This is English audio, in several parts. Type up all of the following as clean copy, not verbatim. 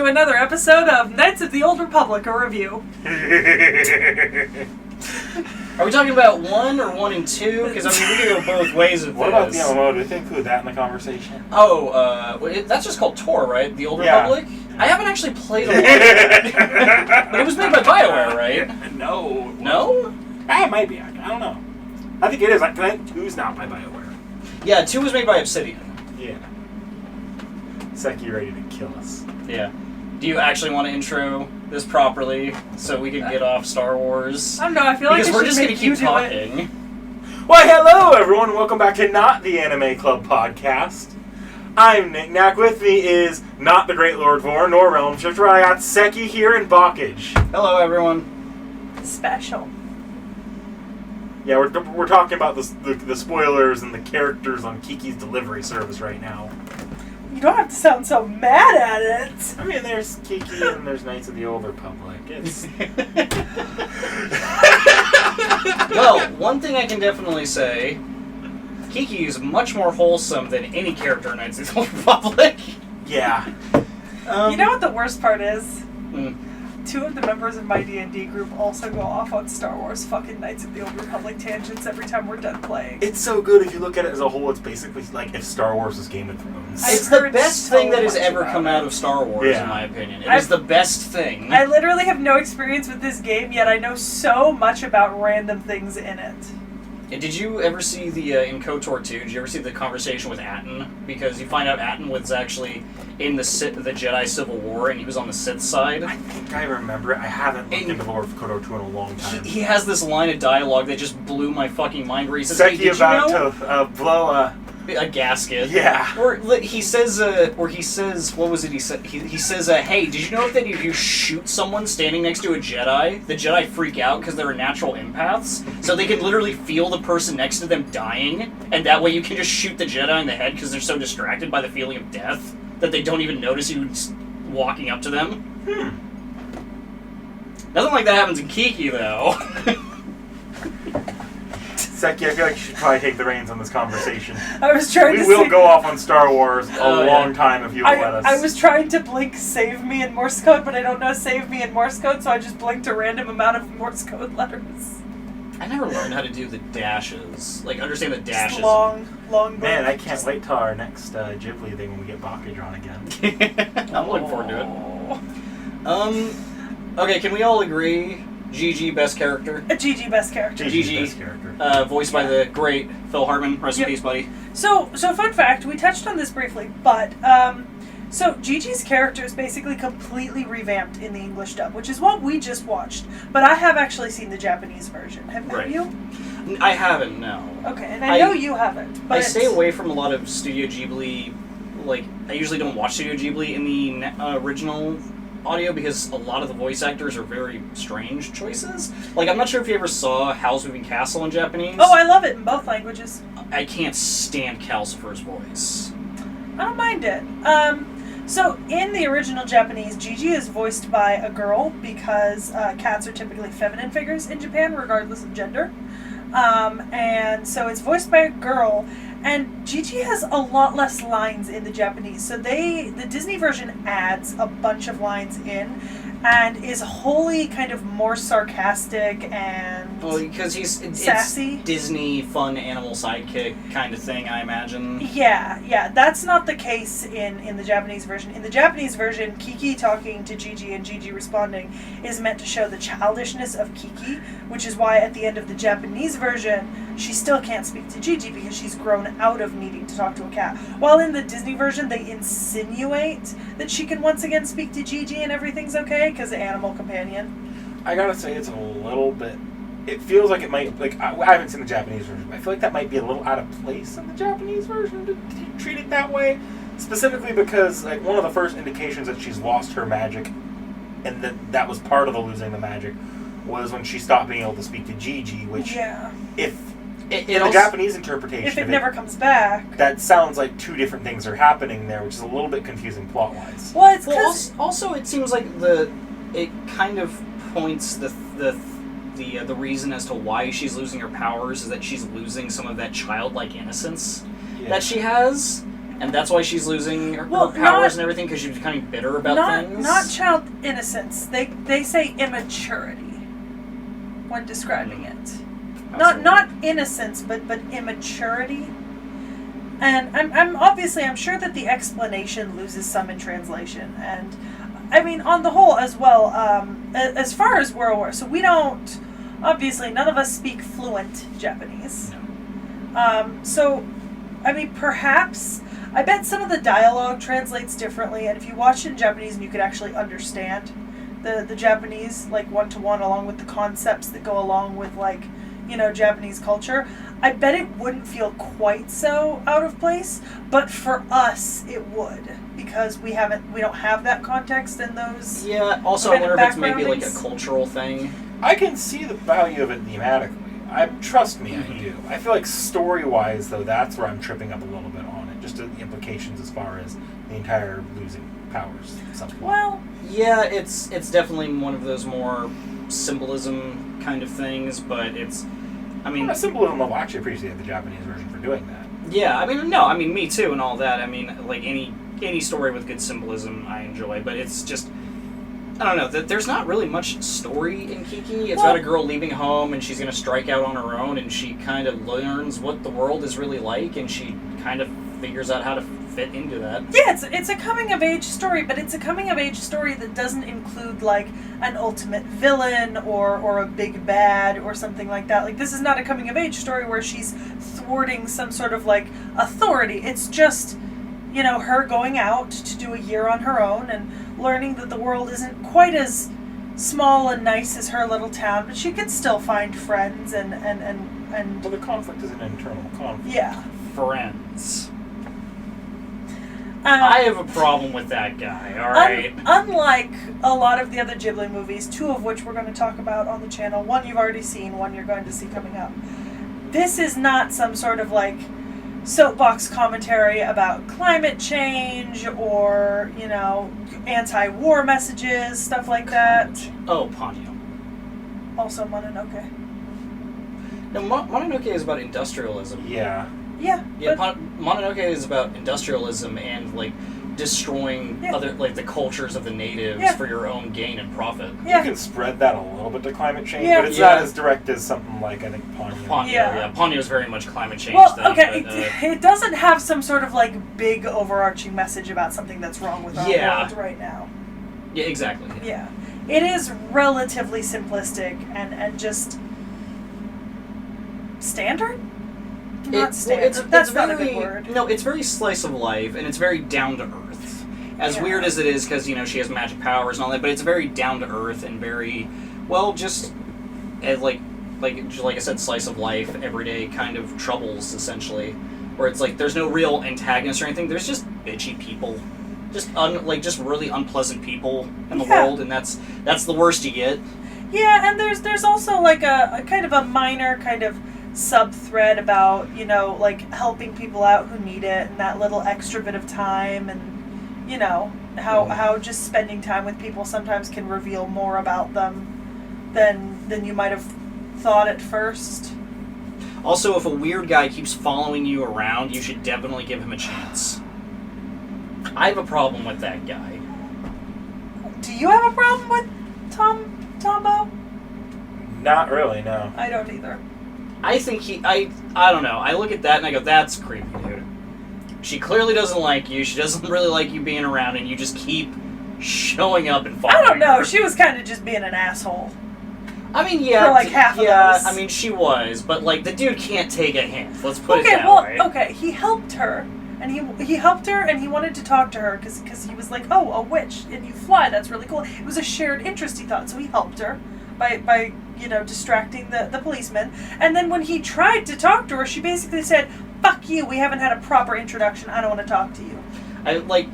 another episode of Knights of the Old Republic, a review. Are we talking about 1 or 1 and 2? Because, I mean, we can go both ways with What about the MMO? Do we include that in the conversation? Oh, that's just called T.H.E, right? The Old Republic? I haven't actually played a lot of it. But it was made by BioWare, right? No. No? It might be. I don't know. I think it is. 2's not by BioWare. Yeah, 2 was made by Obsidian. Yeah. Seki ready to kill us. Yeah. Do you actually want to intro this properly so we can get off Star Wars? I don't know, I feel like because we're just going to keep talking. Why, hello everyone, welcome back to Not the Anime Club podcast. I'm Nick Knack. With me is not the Great Lord Vor, nor Realm Shifter. I got Seki here in Bokage. Hello everyone. Special. Yeah, we're talking about the spoilers and the characters on Kiki's delivery service right now. You don't have to sound so mad at it. I mean, there's Kiki and there's Knights of the Old Republic. It's... Well, one thing I can definitely say, Kiki is much more wholesome than any character in Knights of the Old Republic. Yeah. You know what the worst part is? Hmm. 2 of the members of my D&D group also go off on Star Wars fucking Knights of the Old Republic tangents every time we're done playing. It's so good if you look at it as a whole. It's basically like if Star Wars was Game of Thrones. It's the best thing that has ever come out of Star Wars, Yeah. in my opinion. It is the best thing. I literally have no experience with this game, yet I know so much about random things in it. Did you ever see the, in KOTOR 2, did you ever see the conversation with Atten? Because you find out Atten was actually in the Jedi Civil War, and he was on the Sith side. I think I remember it. I haven't looked into Lord of KOTOR 2 in a long time. He has this line of dialogue that just blew my fucking mind, where he says, Seki hey, did about you know? to blow A gasket. Yeah. Or he says, what was it he said? He says, hey, did you know that if you shoot someone standing next to a Jedi, the Jedi freak out because they're natural empaths? So they can literally feel the person next to them dying, and that way you can just shoot the Jedi in the head because they're so distracted by the feeling of death that they don't even notice you walking up to them. Nothing like that happens in Kiki, though. Seki, I feel like you should probably take the reins on this conversation. I was trying to We will go off on Star Wars a long time if you will let us. I was trying to blink save me in Morse code, but I don't know save me in Morse code, so I just blinked a random amount of Morse code letters. I never learned how to do the dashes. Like, understand the dashes. Just long blink. Man, I can't wait till our next Ghibli thing when we get Bokage on again. I'm looking forward to it. Okay, can we all agree GG best character? A GG best character. GG best character. Voiced by the great Phil Hartman. Rest in peace, buddy. So fun fact, we touched on this briefly, but so Gigi's character is basically completely revamped in the English dub, which is what we just watched. But I have actually seen the Japanese version. Have you? I haven't, no. Okay, and I know you haven't. But I stay away from a lot of Studio Ghibli. Like, I usually don't watch Studio Ghibli in the original audio because a lot of the voice actors are very strange choices. Like, I'm not sure if you ever saw Howl's Moving Castle in Japanese. Oh, I love it in both languages. I can't stand Calcifer's voice. I don't mind it. So in the original Japanese, Gigi is voiced by a girl because cats are typically feminine figures in Japan, regardless of gender. And so it's voiced by a girl, and Gigi has a lot less lines in the Japanese. So the Disney version adds a bunch of lines in, and is wholly kind of more sarcastic and because sassy. It's Disney fun animal sidekick kind of thing, I imagine. Yeah, that's not the case in the Japanese version. In the Japanese version, Kiki talking to Gigi and Gigi responding is meant to show the childishness of Kiki, which is why at the end of the Japanese version, she still can't speak to Gigi because she's grown out of needing to talk to a cat. While in the Disney version, they insinuate that she can once again speak to Gigi and everything's okay because the animal companion. I gotta say, it's a little bit... It feels like it might... Like, I haven't seen the Japanese version, but I feel like that might be a little out of place in the Japanese version to treat it that way. Specifically because, like, one of the first indications that she's lost her magic, and that was part of the losing the magic, was when she stopped being able to speak to Gigi, which... Yeah. In the Japanese interpretation if it never comes back, that sounds like two different things are happening there, which is a little bit confusing plot-wise. Well, it's because... also, it seems like it kind of points the reason as to why she's losing her powers is that she's losing some of that childlike innocence that she has. And that's why she's losing her Well, powers and everything, because she's becoming bitter about things? Not child innocence. They say immaturity when describing it. Absolutely. Not innocence, but immaturity. And I'm sure that the explanation loses some in translation. And I mean, on the whole as well, as far as World War, so we don't, obviously none of us speak fluent Japanese. No. So, I mean, perhaps, I bet some of the dialogue translates differently, and if you watched it in Japanese and you could actually understand the Japanese, like, one-to-one, along with the concepts that go along with, like, Japanese culture, I bet it wouldn't feel quite so out of place, but for us, it would, because we don't have that context in those. Yeah, also I wonder if it's maybe like a cultural thing. I can see the value of it thematically. Trust me, I do. I feel like story-wise, though, that's where I'm tripping up a little bit on it, just the implications as far as the entire losing powers. Well, yeah, it's definitely one of those more symbolism kind of things, but On a symbolism level, I actually appreciate the Japanese version for doing that. Yeah, me too and all that. I mean, like, any story with good symbolism I enjoy, but it's just, I don't know, there's not really much story in Kiki. It's about a girl leaving home, and she's going to strike out on her own, and she kind of learns what the world is really like, and she kind of figures out how to fit into that. Yeah, it's a coming-of-age story, but it's a coming-of-age story that doesn't include, like, an ultimate villain or a big bad or something like that. Like, this is not a coming-of-age story where she's thwarting some sort of, like, authority. It's just, her going out to do a year on her own and learning that the world isn't quite as small and nice as her little town, but she can still find friends and Well, the conflict is an internal conflict. yeah. Friends. I have a problem with that guy, alright? Unlike a lot of the other Ghibli movies, two of which we're going to talk about on the channel, one you've already seen, one you're going to see coming up, this is not some sort of, like, soapbox commentary about climate change or, anti-war messages, stuff like that. Oh, Ponyo. Also Mononoke. No, Mononoke is about industrialism. Yeah. Yeah. Yeah, Mononoke is about industrialism and, like, destroying other, like, the cultures of the natives for your own gain and profit. Yeah. You can spread that a little bit to climate change, Yeah. but it's not as direct as something like, I think, Ponyo. Ponyo, Ponyo is very much climate change Well, thing. okay, But, it doesn't have some sort of, like, big overarching message about something that's wrong with our world right now. Yeah, exactly. Yeah. It is relatively simplistic and just standard? Not standard. That's not a good word. No, it's very slice of life, and it's very down to earth. As weird as it is, because, she has magic powers and all that, but it's very down to earth and very, well, just, like I said, slice of life, everyday kind of troubles, essentially. Where it's like, there's no real antagonist or anything, there's just bitchy people. Just, just really unpleasant people in the world, and that's the worst you get. Yeah, and there's also, like, a kind of a minor kind of sub-thread about, like, helping people out who need it, and that little extra bit of time, and, how just spending time with people sometimes can reveal more about them than you might have thought at first. Also, if a weird guy keeps following you around, you should definitely give him a chance. I have a problem with that guy. Do you have a problem with Tombo? Not really, no. I don't either. I think I don't know. I look at that and I go, that's creepy, dude. She clearly doesn't like you. She doesn't really like you being around, and you just keep showing up and following I don't know. her. She was kind of just being an asshole. I mean, yeah. For, like, half of those. I mean, she was, but, like, the dude can't take a hint. Let's put it that way. Okay, he helped her. And he helped her, and he wanted to talk to her, because he was like, oh, a witch, and you fly, that's really cool. It was a shared interest, he thought, so he helped her by distracting the policeman. And then when he tried to talk to her, she basically said, fuck you, we haven't had a proper introduction, I don't want to talk to you. I, like,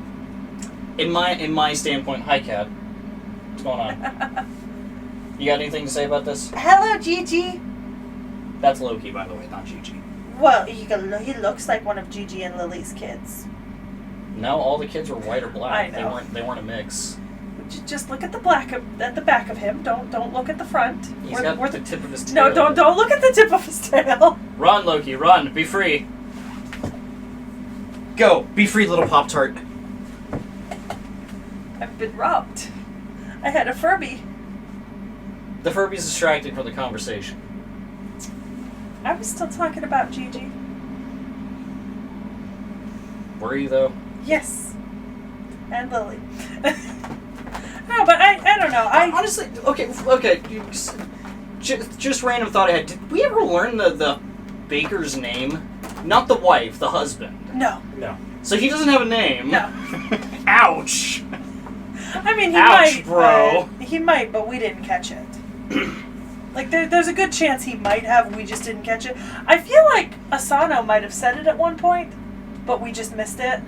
in my standpoint, hi, Kat. What's going on? You got anything to say about this? Hello, Gigi. That's Loki, by the way, not Gigi. Well, he looks like one of Gigi and Lily's kids. No, all the kids were white or black. I know. They weren't a mix. Just look at the back of him. Don't look at the front. He's got the tip of his tail. No, don't look at the tip of his tail. Run, Loki, run. Be free. Go, be free, little Pop-Tart. I've been robbed. I had a Furby. The Furby's distracting from the conversation. I was still talking about Gigi. Were you, though? Yes. And Lily. No, but I don't know. I honestly, okay. Just random thought I had. Did we ever learn the baker's name? Not the wife, the husband. No. No. So he doesn't have a name. No. Ouch. I mean, he Ouch, might, bro. He might, but we didn't catch it. Like, there's a good chance he might have, we just didn't catch it. I feel like Asano might have said it at one point, but we just missed it.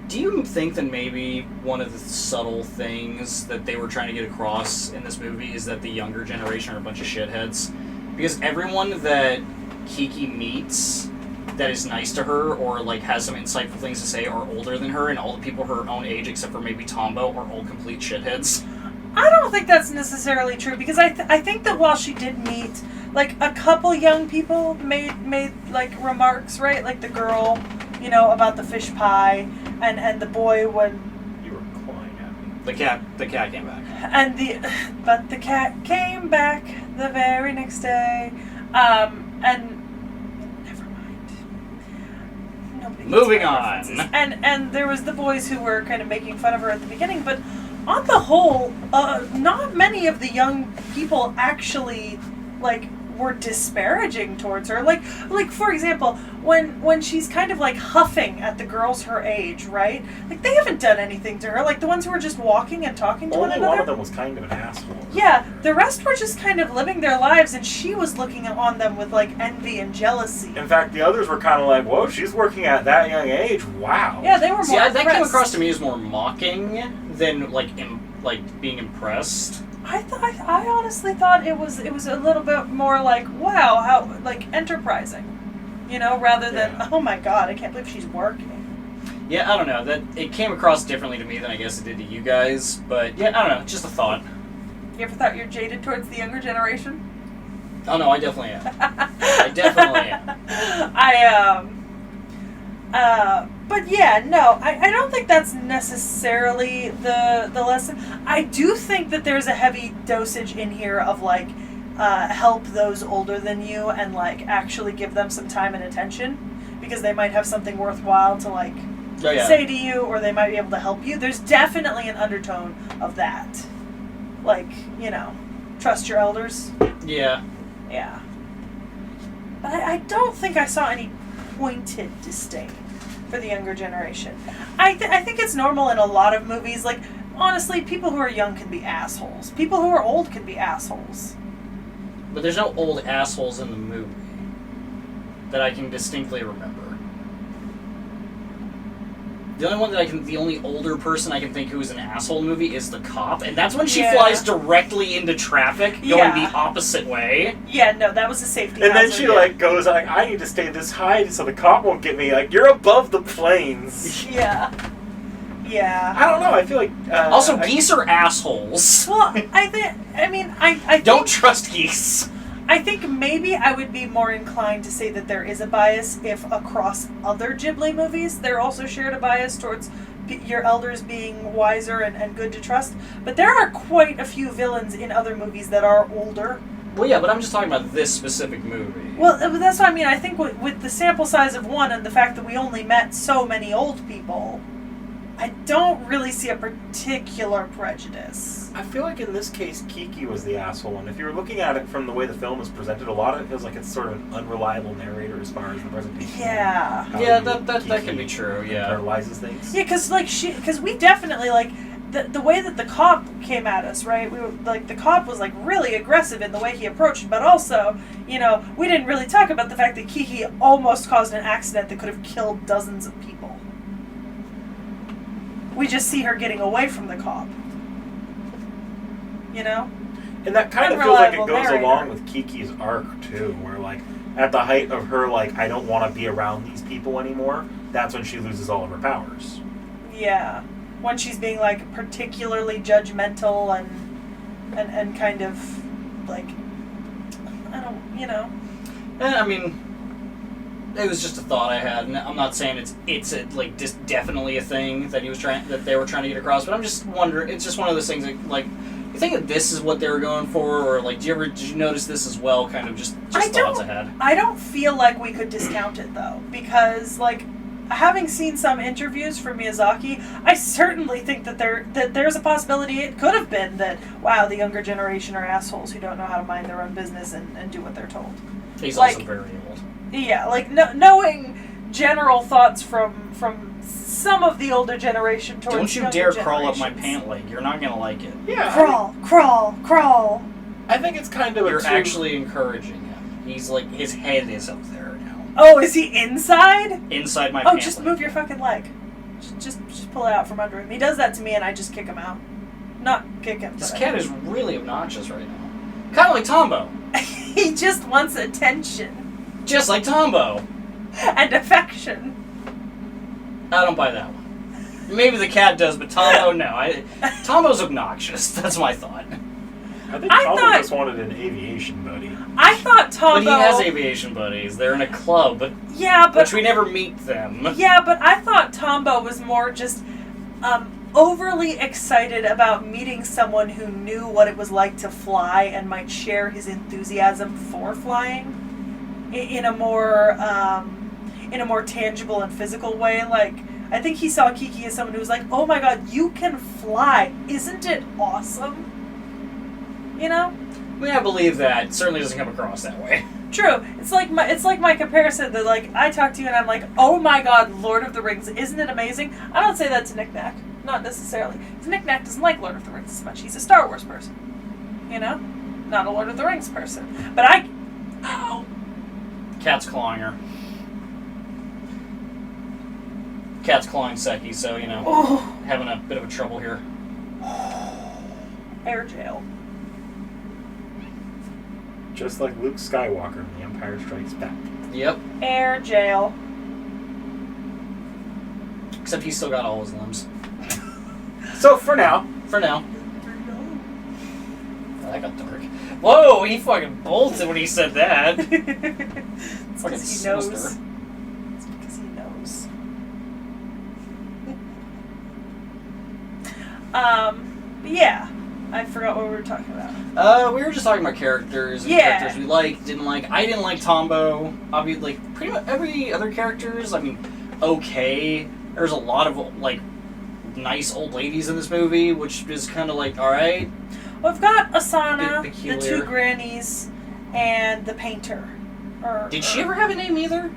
Do you think that maybe one of the subtle things that they were trying to get across in this movie is that the younger generation are a bunch of shitheads? Because everyone that Kiki meets that is nice to her or like has some insightful things to say are older than her, and all the people her own age except for maybe Tombo are all complete shitheads. I don't think that's necessarily true, because I think that while she did meet like a couple young people made like remarks, right? Like the girl, you know, about the fish pie, and the boy when You were clawing at me. The cat came back. and but the cat came back the very next day, and never mind. Nobody gets Moving my on. references. And there was the boys who were kind of making fun of her at the beginning, but on the whole, not many of the young people actually like were disparaging towards her. Like for example, when she's kind of like huffing at the girls her age, right? Like they haven't done anything to her. Like the ones who were just walking and talking to one Only another. one of them was kind of an asshole. Yeah, the rest were just kind of living their lives, and she was looking on them with like envy and jealousy. In fact, the others were kind of like, "Whoa, she's working at that young age. Wow." Yeah, they were more. See, that came impressed. across to me as more mocking than like being impressed. I honestly thought it was a little bit more like, wow, how like enterprising, you know, rather than Yeah. oh my god, I can't believe she's working. Yeah, I don't know. That it came across differently to me than I guess it did to you guys. But yeah, I don't know. Just a thought. You ever thought you're jaded towards the younger generation? Oh no, I definitely am. I definitely am. But yeah, no, I don't think that's necessarily the lesson. I do think that there's a heavy dosage in here of like help those older than you and like actually give them some time and attention, because they might have something worthwhile to like Oh yeah. say to you, or they might be able to help you. There's definitely an undertone of that. Like, you know, trust your elders. Yeah. Yeah. But I don't think I saw any pointed disdain for the younger generation. I think it's normal in a lot of movies. Like, honestly, people who are young can be assholes. People who are old can be assholes. But there's no old assholes in the movie that I can distinctly remember. The only older person I can think who is an asshole in the movie is the cop, and that's when she Yeah. flies directly into traffic, going Yeah. the opposite way. Yeah, no, that was a safety And then hazard. she like goes like, "I need to stay this high so the cop won't get me." Like, you're above the planes. Yeah. Yeah. I don't know. I feel like Also, geese are assholes. Well, I think Don't trust geese. I think maybe I would be more inclined to say that there is a bias if across other Ghibli movies there also shared a bias towards your elders being wiser and good to trust. But there are quite a few villains in other movies that are older. Well, yeah, but I'm just talking about this specific movie. Well, that's what I mean. I think with the sample size of one and the fact that we only met so many old people, I don't really see a particular prejudice. I feel like in this case, Kiki was the asshole, and if you're looking at it from the way the film is presented, a lot of it feels like it's sort of an unreliable narrator as far as the presentation. Yeah. How Yeah, you- that Kiki can be true, yeah. Internalizes things. Yeah, because we definitely like the way that the cop came at us, right? We were like, the cop was like really aggressive in the way he approached, but also, you know, we didn't really talk about the fact that Kiki almost caused an accident that could have killed dozens of people. We just see her getting away from the cop. You know? And that kind of feels like it Unreliable goes narrator. along with Kiki's arc, too, where, like, at the height of her, like, I don't want to be around these people anymore, that's when she loses all of her powers. Yeah. When she's being like particularly judgmental and kind of like, I don't, you know. I mean, it was just a thought I had, and I'm not saying it's just definitely a thing that they were trying to get across, but I'm just wondering. It's just one of those things that, like, you think that this is what they were going for, or like, did you notice this as well? Kind of just thoughts I had. I don't feel like we could discount it though, because like, having seen some interviews from Miyazaki, I certainly think that there's a possibility it could have been that, wow, the younger generation are assholes who don't know how to mind their own business and do what they're told. He's also very old. Yeah, like knowing general thoughts from some of the older generation towards Don't you younger dare crawl up my generations. pant leg. You're not gonna like it. Yeah. Crawl. I think it's kind of You're actually encouraging him. He's like, his head is up there now. Oh, is he inside? Inside my pant leg. Just move your fucking leg. Just pull it out from under him. He does that to me and I just kick him out. Not kick him. This cat is really obnoxious right now. Kind of like Tombo. He just wants attention. Just like Tombo. And affection. I don't buy that one. Maybe the cat does, but Tombo, no. Tombo's obnoxious. That's my thought. I think Tombo just wanted an aviation buddy. I thought Tombo... But he has aviation buddies. They're in a club. Yeah, but... Which we never meet them. Yeah, but I thought Tombo was more just overly excited about meeting someone who knew what it was like to fly and might share his enthusiasm for flying in a more tangible and physical way. Like, I think he saw Kiki as someone who was like, oh my god, you can fly. Isn't it awesome? You know? I mean, I believe that. It certainly doesn't come across that way. True. It's like my comparison that, like, I talk to you and I'm like, oh my god, Lord of the Rings, isn't it amazing? I don't say that to Nick Nack. Not necessarily. Because Nick Nack doesn't like Lord of the Rings as much. He's a Star Wars person. You know? Not a Lord of the Rings person. But Ow! Cat's clawing her. Cat's clawing Seki, so, you know, having a bit of a trouble here. Air jail. Just like Luke Skywalker in The Empire Strikes Back. Yep. Air jail. Except he's still got all his limbs. So, for now. For now. Oh, that got dark. Whoa, he fucking bolted when he said that. It's Fucking because he knows. sinister. It's because he knows. But yeah. I forgot what we were talking about. We were just talking about characters and Yeah. characters we liked, didn't like. I didn't like Tombo. Obviously, like, pretty much every other characters, I mean, okay. There's a lot of, like, nice old ladies in this movie, which is kind of like, alright. We've got Asana, Bit the peculiar. two grannies, and the painter. Did she ever have a name either?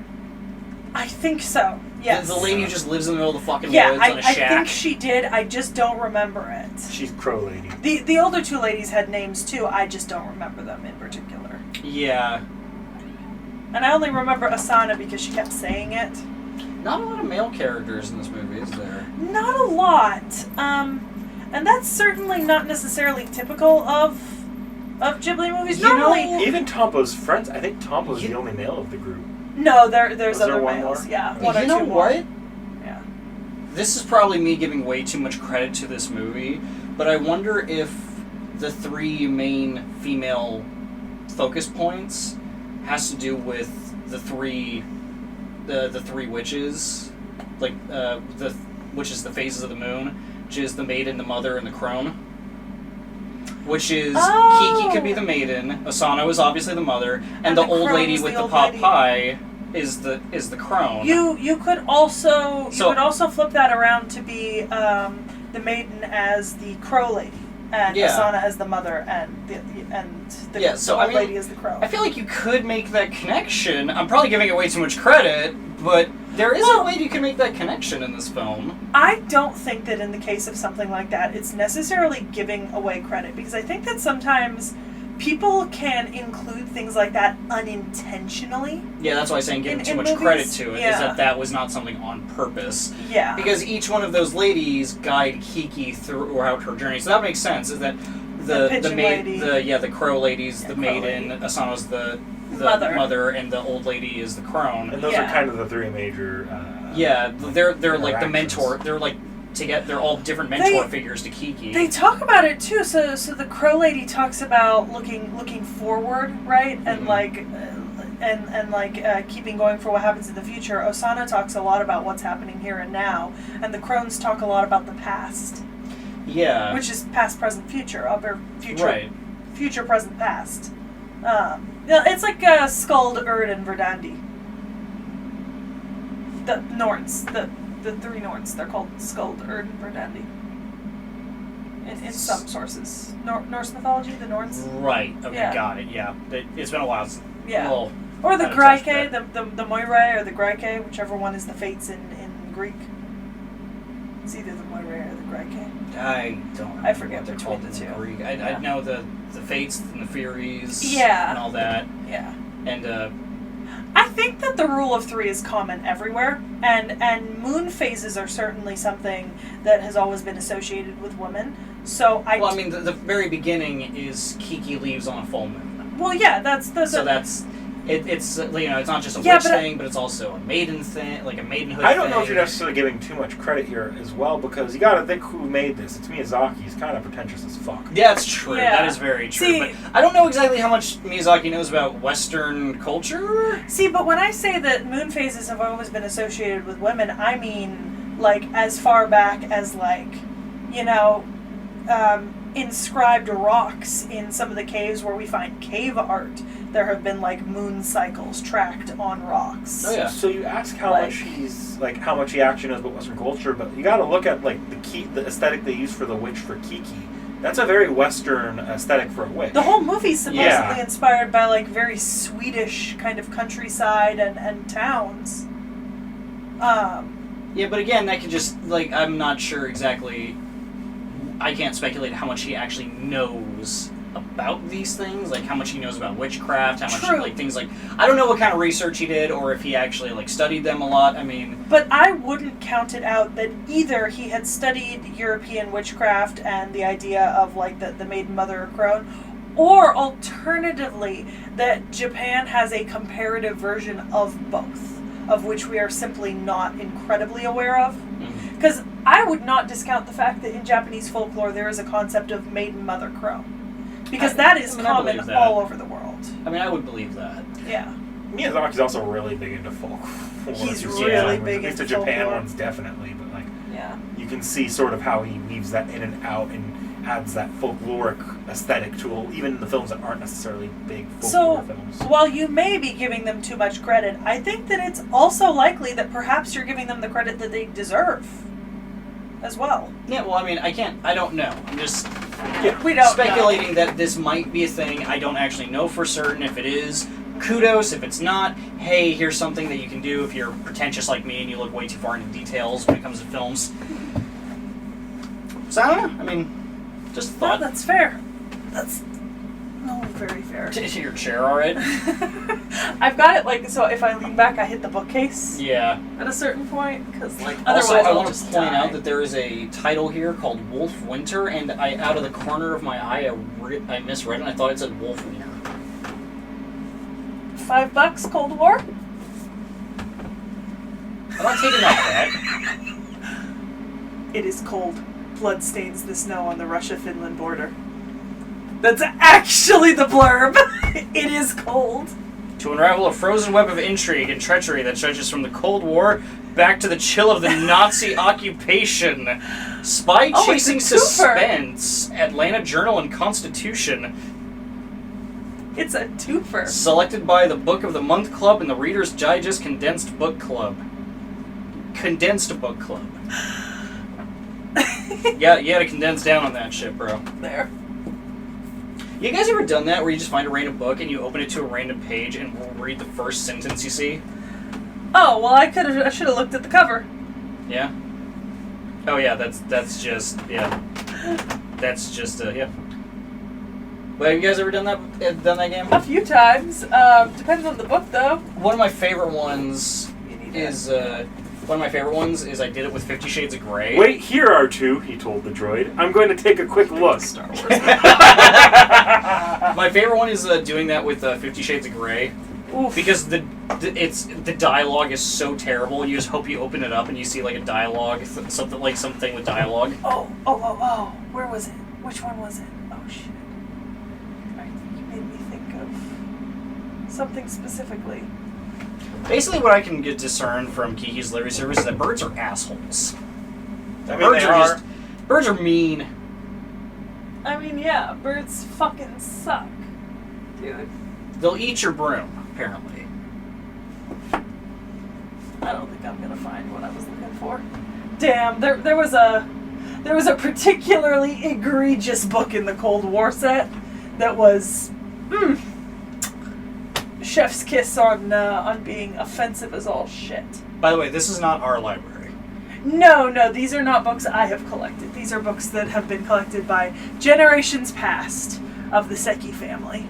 I think so. Yes. The lady who just lives in the middle of the fucking Yeah, woods on a I shack. think she did. I just don't remember it. She's Crow Lady. The older two ladies had names too. I just don't remember them in particular. Yeah. And I only remember Asana because she kept saying it. Not a lot of male characters in this movie, is there? Not a lot. And that's certainly not necessarily typical of Ghibli movies. You know- Normally, Even Tombo's friends, I think Tombo's the only male of the group. no, there's Was there other one males. more? Yeah, one or You know two more. what? Yeah. This is probably me giving way too much credit to this movie, but I wonder if the three main female focus points has to do with the three witches, like which is the phases of the moon, which is the maiden, the mother, and the crone. Which is Kiki could be the maiden, Asano is obviously the mother, and the old lady crone's with the the old pot lady. pie is the crone. You could also So- flip that around to be the maiden as the crow lady, and Yeah. Asana as the mother, and the Yeah, so, old I mean, lady as the crow. I feel like you could make that connection. I'm probably giving it way too much credit, but there is a way you can make that connection in this film. I don't think that in the case of something like that, it's necessarily giving away credit, because I think that sometimes people can include things like that unintentionally. Yeah, that's why I'm saying giving In too much movies, credit to it, yeah. is that was not something on purpose. Yeah. Because each one of those ladies guide Kiki throughout her journey. So that makes sense, is that The pigeon lady. the crow lady's the crow maiden, lady. Asano's the Mother. and the old lady is the crone. And those Yeah. are kind of the three major. Yeah, they're like the interactions. mentor. They're like they're all different mentor They- figures to Kiki. They talk about it too. So the crow lady talks about looking forward, right? And Mhm. like and like keeping going for what happens in the future, Osana talks a lot about what's happening here and now, and the crones talk a lot about the past. Yeah. Which is past, present, future, or future, Right. future, present, past. It's like Skuld, Urd, and Verdandi. The Norns, the three Norns, they're called Skuld, Urd, and Verdandi. In some sources. Norse mythology, the Norns? Right. Okay, Yeah. got it. Yeah. It's been a while since... Yeah. Well, Or the I'd attach Graike, that. the Moirae or the Graike, whichever one is the fates in Greek. It's either the Moirae or the Graike. I don't know. I forget what they're between called the in two. Greek. Yeah. I know the Fates and the Furies Yeah. and all that. Yeah. And, I think that the rule of three is common everywhere, and moon phases are certainly something that has always been associated with women. So well, I mean, the very beginning is Kiki leaves on a full moon. Well, yeah, that's So that's... It's it's not just a Yeah, witch but thing, but it's also a maiden thing, like a maidenhood I don't know thing. if you're necessarily giving too much credit here as well, because you gotta think who made this. It's Miyazaki. He's kind of pretentious as fuck. Yeah, that's true. Yeah. That is very true. See- but I don't know exactly how much Miyazaki knows about Western culture. See, but when I say that moon phases have always been associated with women, I mean, like, as far back as, like, inscribed rocks in some of the caves where we find cave art. There have been, like, moon cycles tracked on rocks. Oh, yeah. So you ask how much how much he actually knows about Western culture, but you gotta look at, like, the aesthetic they use for the witch for Kiki. That's a very Western aesthetic for a witch. The whole movie's supposedly Yeah. inspired by, like, very Swedish kind of countryside and towns. Yeah, but again, that could just, like, I'm not sure exactly... I can't speculate how much he actually knows about these things, like how much he knows about witchcraft, how much, True. like, things like... I don't know what kind of research he did, or if he actually, like, studied them a lot, I mean... But I wouldn't count it out that either he had studied European witchcraft and the idea of, like, the maiden mother of crone, or alternatively, that Japan has a comparative version of both, of which we are simply not incredibly aware of. Because I would not discount the fact that in Japanese folklore there is a concept of maiden mother crone. Because that is I common believe that. all over the world. I mean, I would believe that. Yeah. Miyazaki's also really big into folk. He's really big At least the into Japan folklore. ones, definitely. But, like, Yeah. you can see sort of how he weaves that in and out and adds that folkloric aesthetic to even the films that aren't necessarily big folklore films. While you may be giving them too much credit, I think that it's also likely that perhaps you're giving them the credit that they deserve as well. Yeah, well, I mean, I don't know. I'm just We don't speculating that this might be a thing. I don't actually know for certain. If it is, kudos. If it's not, hey, here's something that you can do if you're pretentious like me and you look way too far into details when it comes to films. So I don't know. I mean, just Well, thought. that's fair. That's very fair. Your chair, all right? I've got it, like, so if I lean back, I hit the bookcase Yeah. at a certain point, because, like, Also, otherwise I I'll want to just point die. out that there is a title here called Wolf Winter, and out of the corner of my eye, I misread it, and I thought it said Wolf Winter. $5, Cold War? I'm not taking that It is cold. Blood stains the snow on the Russia-Finland border. That's actually the blurb. It is cold. To unravel a frozen web of intrigue and treachery that stretches from the Cold War back to the chill of the Nazi occupation. Spy Oh, chasing it's a twofer. suspense. Atlanta Journal and Constitution. It's a twofer. Selected by the Book of the Month Club and the Reader's Digest Condensed Book Club. Condensed Book Club. Yeah, you had to condense down on that shit, bro. There. You guys ever done that where you just find a random book and you open it to a random page and read the first sentence you see? Oh, well, I should have looked at the cover. Yeah? Oh yeah, that's just, yeah. That's just, yeah. Well, have you guys ever done that game? A few times. Depends on the book, though. One of my favorite ones You need is I did it with 50 Shades of Grey. Wait, here are two, he told the droid. I'm going to take a quick look. Star Wars. My favorite one is doing that with 50 Shades of Grey. Oof. Because the dialogue is so terrible. You just hope you open it up and you see like a dialogue, something with dialogue. Oh. Where was it? Which one was it? Oh, shit. You made me think of Something specifically. Basically, what I can discern from Kiki's delivery service is that birds are assholes. I mean, Birds they are are. just... Birds are mean. I mean, yeah, birds fucking suck, dude. They'll eat your broom, apparently. I don't think I'm gonna find what I was looking for. Damn, there was a particularly egregious book in the Cold War set that was chef's kiss on being offensive as all shit. By the way, this is not our library. No, these are not books I have collected. These are books that have been collected by generations past of the Seki family.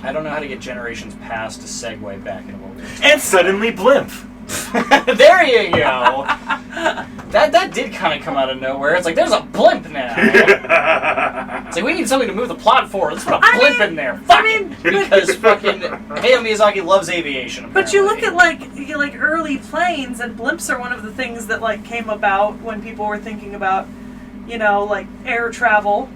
I don't know how to get generations past to segue back into what we were talking And suddenly blimp. There you go. That did kind of come out of nowhere. It's like, there's a blimp now. It's like, we need something to move the plot forward. Let's put a blimp in there. Fuck it. Because fucking Hayao Miyazaki loves aviation, apparently. But you look at like early planes, and blimps are one of the things that like came about when people were thinking about, like air travel.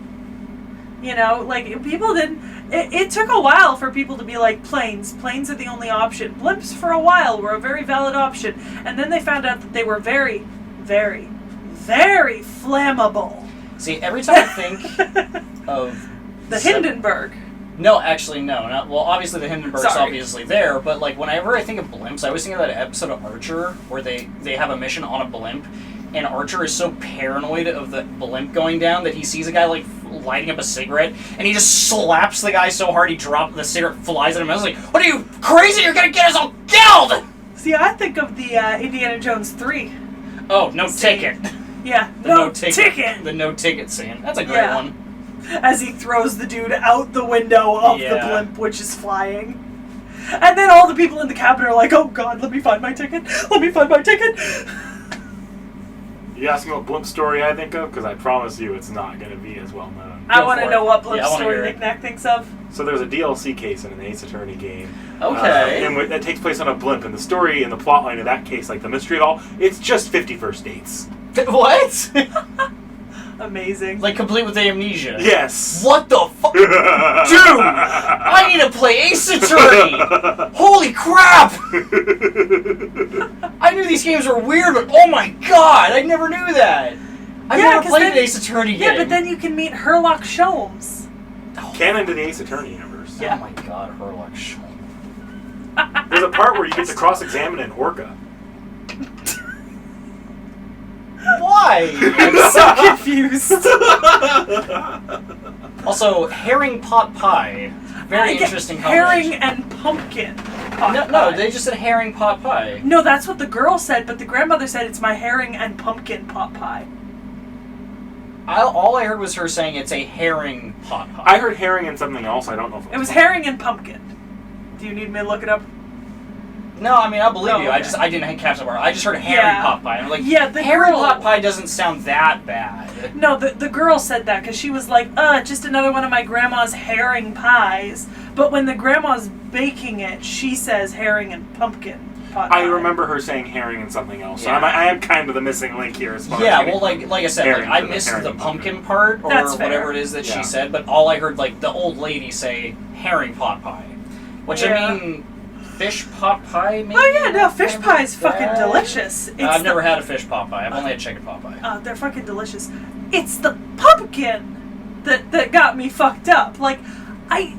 Like people didn't. It took a while for people to be like, planes are the only option. Blimps for a while were a very valid option, and then they found out that they were very, very, very flammable. See, every time I think of The Hindenburg. No, actually, no. Well, obviously the Hindenburg's Sorry. obviously there, but like whenever I think of blimps, I always think of that episode of Archer where they have a mission on a blimp, and Archer is so paranoid of the blimp going down that he sees a guy like lighting up a cigarette, and he just slaps the guy so hard the cigarette flies at him. I was like, "What are you crazy? You're gonna get us all killed!" See, I think of the Indiana Jones 3. Oh, no ticket. Yeah, The no ticket. The no ticket scene. That's a great one. As he throws the dude out the window of the Yeah. blimp, which is flying. And then all the people in the cabin are like, oh god, let me find my ticket. Let me find my ticket. You ask me what blimp story I think of? Because I promise you it's not going to be as well known. I Go want to for know it. what blimp Yeah, I wanna story hear it. Nick Nack thinks of. So there's a DLC case in an Ace Attorney game. Okay. That takes place on a blimp. And the story and the plot line of that case, like the mystery of it all, it's just 50 First Dates. What? Amazing. Like complete with amnesia. Yes. What the fuck? Dude! I need to play Ace Attorney! Holy crap! I knew these games were weird, but oh my god, I never knew that! I've Yeah, never 'cause played then- an Ace Attorney game. Yeah, but then you can meet Herlock Sholmes. Canon to the Ace Attorney universe. Oh my god, Herlock Sholmes. There's a part where you get to cross-examine an orca. Why? I'm so confused. Also, herring pot pie. Very interesting Herring combination. and pumpkin. pot No, pie. they just said herring pot pie. No, that's what the girl said, but the grandmother said it's my herring and pumpkin pot pie. All I heard was her saying it's a herring pot pie. I heard herring and something else. I don't know if It was herring and pumpkin. Do you need me to look it up? No, I mean, I believe Oh, you. okay. I didn't catch the bar. I just heard herring Yeah. pot pie. I'm like, Yeah, the herring girl- pot pie doesn't sound that bad. No, the girl said that because she was like, just another one of my grandma's herring pies. But when the grandma's baking it, she says herring and pumpkin pot pie. I remember her saying herring and something else. Yeah. So I am kind of the missing link here as far as Yeah, getting well, like I said, herring I to the missed herring the and pumpkin part or That's fair. whatever it is that Yeah. she said, but all I heard, like, the old lady say herring pot pie. Which, Yeah. I mean, fish pot pie, maybe? Oh yeah, no, fish Not pie is fucking bad. delicious. It's I've never had a fish pot pie. I've only had chicken pot pie. They're fucking delicious. It's the pumpkin that got me fucked up. Like, I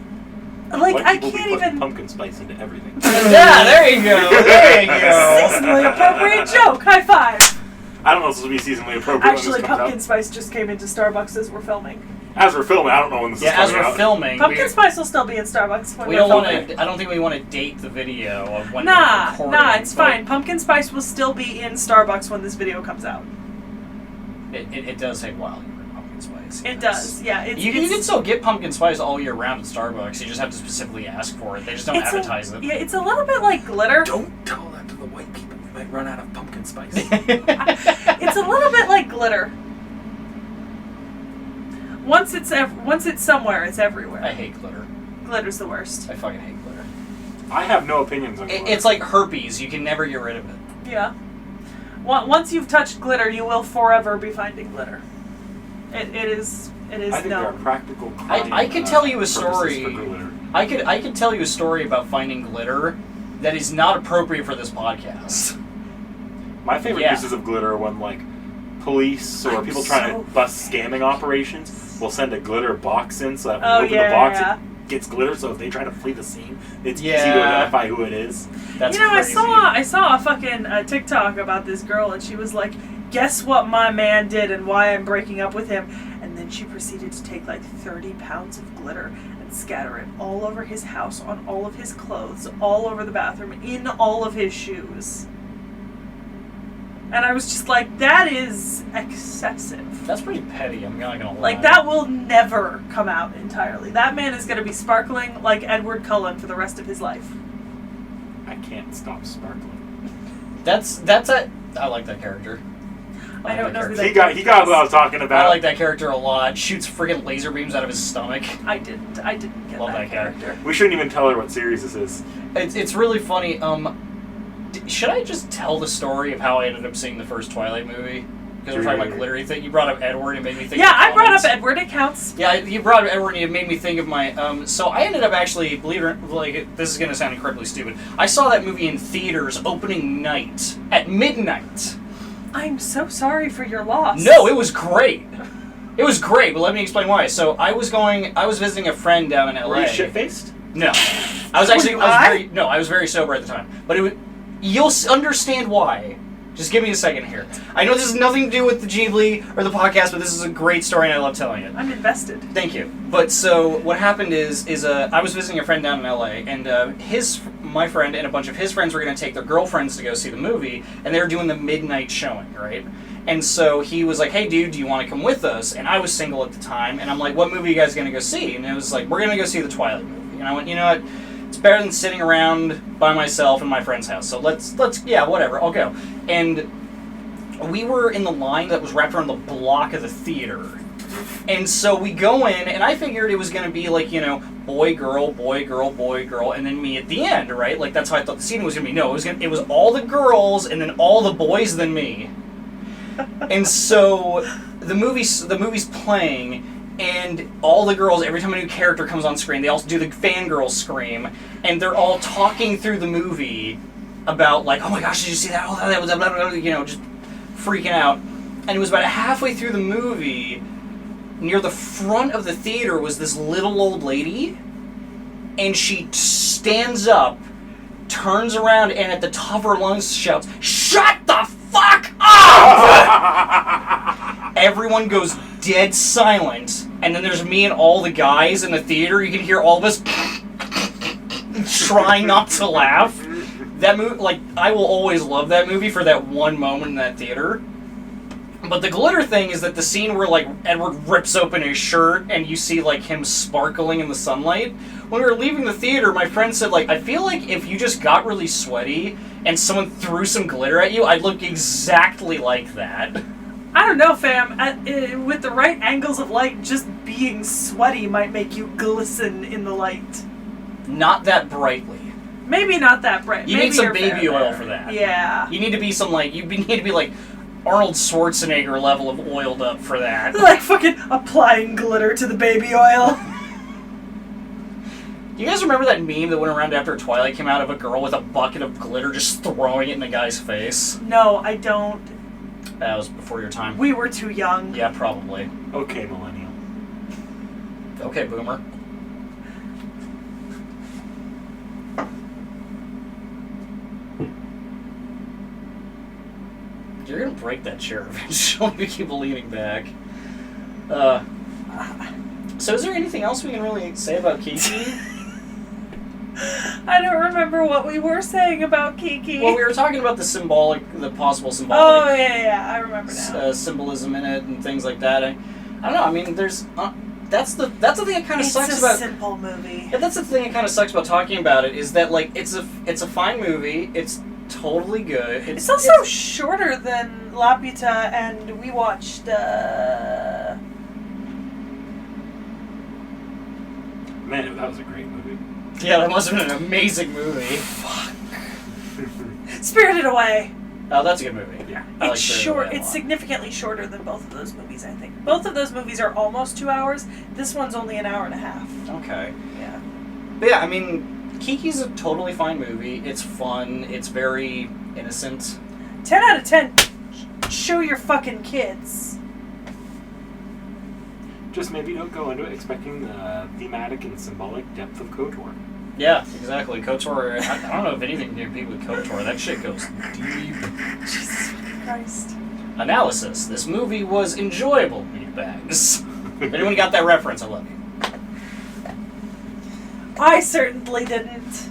White I people be can't putting even. pumpkin spice into everything. Yeah, there you go. There you go. Seasonally appropriate joke. High five. I don't know if this will be seasonally appropriate Actually, when this comes pumpkin out. spice just came into Starbucks as we're filming. As we're filming, I don't know when this is Yeah, as coming we're out. filming, Pumpkin spice will still be in Starbucks when we we're don't want filming. to. I don't think we want to date the video of when we're Nah, recording. it's but fine. Pumpkin spice will still be in Starbucks when this video comes out. It does take a while to get pumpkin spice. It does, yeah. You can still get pumpkin spice all year round at Starbucks. You just have to specifically ask for it. They just don't advertise it. Yeah, it's a little bit like glitter. Don't tell that to the white people. We might run out of pumpkin spice. It's a little bit like glitter. Once it's somewhere, it's everywhere. I hate glitter. Glitter's the worst. I fucking hate glitter. I have no opinions on glitter. It's like herpes. You can never get rid of it. Yeah. Once you've touched glitter, you will forever be finding glitter. It is I think there are known. practical I could tell you a purposes story. for glitter. I could tell you a story about finding glitter that is not appropriate for this podcast. My favorite Yeah. uses of glitter are when, like, police or people trying to bust scamming operations will send a glitter box in so that when you open the box, it gets glitter, so if they try to flee the scene, it's easy to identify who it is. That's you know, crazy. I saw a fucking TikTok about this girl, and she was like, guess what my man did and why I'm breaking up with him. And then she proceeded to take like 30 pounds of glitter and scatter it all over his house, on all of his clothes, all over the bathroom, in all of his shoes. And I was just like, that is excessive. That's pretty petty, I'm not gonna lie. Like, that will never come out entirely. That man is going to be sparkling like Edward Cullen for the rest of his life. I can't stop sparkling. I like that character. I don't know who He that got what I was talking about. I like that character a lot. Shoots friggin' laser beams out of his stomach. I didn't get Love that that character. character. We shouldn't even tell her what series this is. It's really funny. Should I just tell the story of how I ended up seeing the first Twilight movie? Because we're talking about glittery thing. You brought up Edward and made me think. Yeah, of I brought up comments. Edward. It counts. Yeah, you brought up Edward and it made me think of my. So I ended up actually, believe it or like, this is going to sound incredibly stupid. I saw that movie in theaters opening night at midnight. I'm so sorry for your loss. No, it was great. It was great, but let me explain why. So I was visiting a friend down in LA. Were you shit-faced? No. I was very sober at the time. But you'll understand why. Just give me a second here. I know this has nothing to do with the Ghibli or the podcast, but this is a great story and I love telling it. I'm invested. Thank you. But so what happened is I was visiting a friend down in LA, and my friend and a bunch of his friends were going to take their girlfriends to go see the movie, and they were doing the midnight showing, right? And so he was like, "Hey, dude, do you want to come with us?" And I was single at the time, and I'm like, "What movie are you guys going to go see?" And it was like, "We're going to go see the Twilight movie." And I went, "You know what? It's better than sitting around by myself in my friend's house. So let's yeah, whatever, I'll go." And we were in the line that was wrapped around the block of the theater. And so we go in, and I figured it was going to be like, boy, girl, boy, girl, boy, girl, and then me at the end, right? Like, that's how I thought the scene was going to be. No, it was all the girls, and then all the boys, then me. And so the movie's playing, and all the girls, every time a new character comes on screen, they all do the fangirl scream, and they're all talking through the movie about, like, oh my gosh, did you see that? Oh, that was, blah, blah, blah, just freaking out. And it was about halfway through the movie, near the front of the theater was this little old lady, and she stands up, turns around, and at the top of her lungs shouts, "Shut the fuck up!" Everyone goes dead silent, and then there's me and all the guys in the theater. You can hear all of us trying not to laugh. That movie, like, I will always love that movie for that one moment in that theater. But the glitter thing is that the scene where, like, Edward rips open his shirt and you see, like, him sparkling in the sunlight. When we were leaving the theater, my friend said, like, I feel like if you just got really sweaty and someone threw some glitter at you, I'd look exactly like that. I don't know, fam. With the right angles of light, just being sweaty might make you glisten in the light. Not that brightly. Maybe not that bright. You Maybe need some you're baby fair oil there. for that. Yeah. You need to be like Arnold Schwarzenegger level of oiled up for that. Like fucking applying glitter to the baby oil. You guys remember that meme that went around after Twilight came out of a girl with a bucket of glitter just throwing it in a guy's face? No, I don't. That was before your time. We were too young. Yeah, probably. Okay, millennial. Okay, boomer. You're gonna break that chair eventually if you keep leaning back. So is there anything else we can really say about Kiki? I don't remember what we were saying about Kiki. Well, we were talking about the possible Oh, symbolic yeah, I remember now. symbolism in it and things like that. I don't know. I mean, there's that's the thing that kind of sucks about. It's a simple movie. Yeah, that's the thing that kind of sucks about talking about it is that, like, it's a fine movie. It's totally good. It's also shorter than Laputa, and we watched. Man, that was a great movie. Yeah, that must have been an amazing movie. Fuck. Spirited Away. Oh, that's a good movie. Yeah. I like It's Spirited short. Away a It's lot. significantly shorter than both of those movies, I think. Both of those movies are almost 2 hours. This one's only an hour and a half. Okay. Yeah. But yeah, I mean, Kiki's a totally fine movie. It's fun. It's very innocent. 10 out of 10. Show your fucking kids. Just maybe don't go into it expecting the thematic and symbolic depth of KOTOR. Yeah, exactly. KOTOR, I don't know if anything can compete with KOTOR. That shit goes deep. Jesus Christ. Analysis. This movie was enjoyable, meatbags. If anyone got that reference, I love you. I certainly didn't.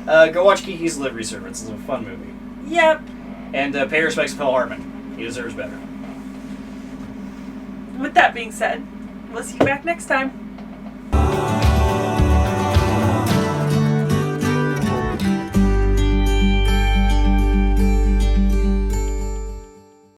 Go watch Kiki's Delivery Service. It's a fun movie. Yep. And pay respects to Phil Hartman. He deserves better. With that being said, we'll see you back next time.